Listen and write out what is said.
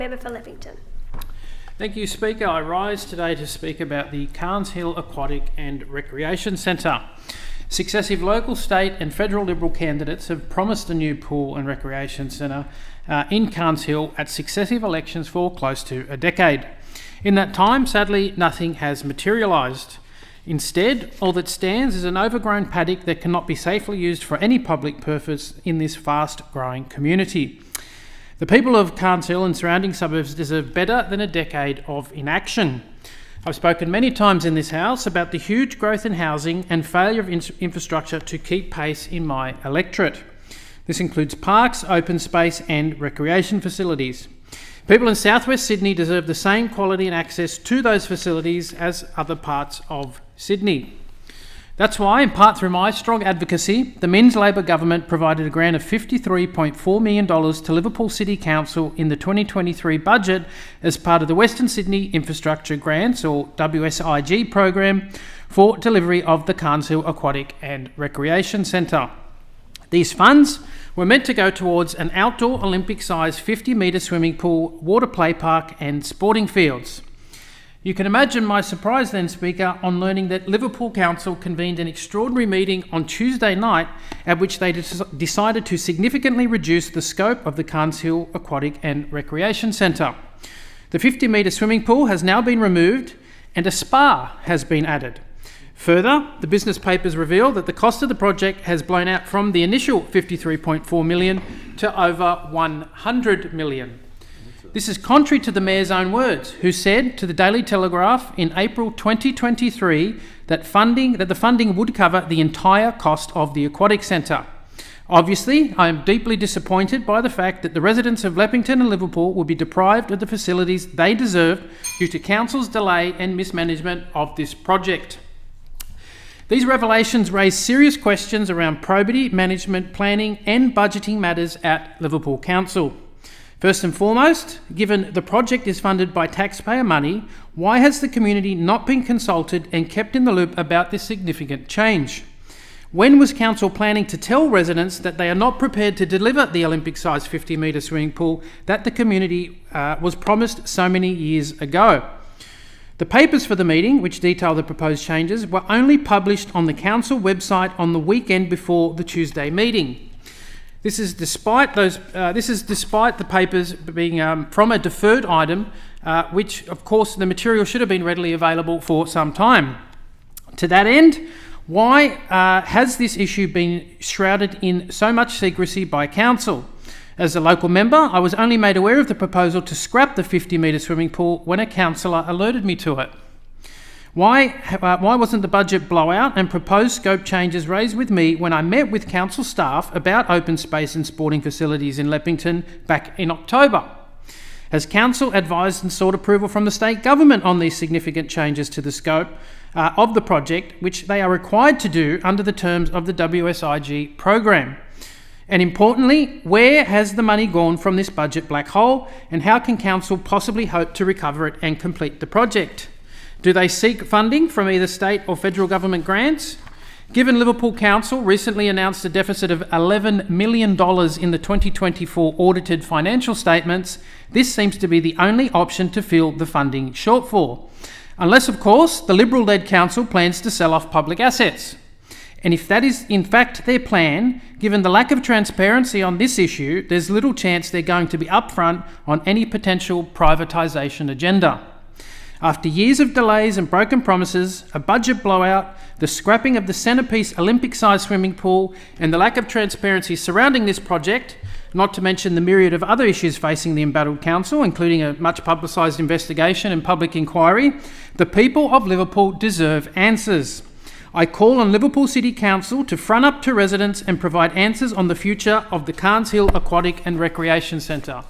Member for Leppington. Thank you, Speaker. I rise today to speak about the Carnes Aquatic and Recreation Centre. Successive local, state and federal Liberal candidates have promised a new pool and recreation centre in Carnes Hill at successive elections for close to a decade. In that time, sadly, nothing has materialised. Instead, all that stands is an overgrown paddock that cannot be safely used for any public purpose in this fast-growing community. The people of Carnes Hill and surrounding suburbs deserve better than a decade of inaction. I've spoken many times in this House about the huge growth in housing and failure of infrastructure to keep pace in my electorate. This includes parks, open space and recreation facilities. People in southwest Sydney deserve the same quality and access to those facilities as other parts of Sydney. That's why, in part through my strong advocacy, the Minns Labor government provided a grant of $53.4 million to Liverpool City Council in the 2023 budget as part of the Western Sydney Infrastructure Grants, or WSIG program, for delivery of the Carnes Aquatic and Recreation Centre. These funds were meant to go towards an outdoor Olympic-sized 50-metre swimming pool, water play park and sporting fields. You can imagine my surprise then, Speaker, on learning that Liverpool Council convened an extraordinary meeting on Tuesday night at which they decided to significantly reduce the scope of the Carnes Aquatic and Recreation Centre. The 50-metre swimming pool has now been removed and a spa has been added. Further, the business papers reveal that the cost of the project has blown out from the initial $53.4 million to over $100 million. This is contrary to the Mayor's own words, who said to the Daily Telegraph in April 2023 that the funding would cover the entire cost of the Aquatic Centre. Obviously, I am deeply disappointed by the fact that the residents of Leppington and Liverpool will be deprived of the facilities they deserve due to Council's delay and mismanagement of this project. These revelations raise serious questions around probity, management, planning and budgeting matters at Liverpool Council. First and foremost, given the project is funded by taxpayer money, why has the community not been consulted and kept in the loop about this significant change? When was Council planning to tell residents that they are not prepared to deliver the Olympic-sized 50-metre swimming pool that the community was promised so many years ago? The papers for the meeting, which detail the proposed changes, were only published on the Council website on the weekend before the Tuesday meeting. This is despite the papers being from a deferred item, which, of course, the material should have been readily available for some time. To that end, why has this issue been shrouded in so much secrecy by Council? As a local member, I was only made aware of the proposal to scrap the 50-metre swimming pool when a councillor alerted me to it. Why wasn't the budget blowout and proposed scope changes raised with me when I met with council staff about open space and sporting facilities in Leppington back in October? Has council advised and sought approval from the state government on these significant changes to the scope of the project, which they are required to do under the terms of the WSIG program? And importantly, where has the money gone from this budget black hole, and how can council possibly hope to recover it and complete the project? Do they seek funding from either state or federal government grants? Given Liverpool Council recently announced a deficit of $11 million in the 2024 audited financial statements, this seems to be the only option to fill the funding shortfall. Unless, of course, the Liberal-led council plans to sell off public assets. And if that is in fact their plan, given the lack of transparency on this issue, there's little chance they're going to be upfront on any potential privatisation agenda. After years of delays and broken promises, a budget blowout, the scrapping of the centrepiece Olympic-sized swimming pool, and the lack of transparency surrounding this project, not to mention the myriad of other issues facing the embattled council, including a much publicised investigation and public inquiry, the people of Liverpool deserve answers. I call on Liverpool City Council to front up to residents and provide answers on the future of the Carnes Aquatic and Recreation Centre.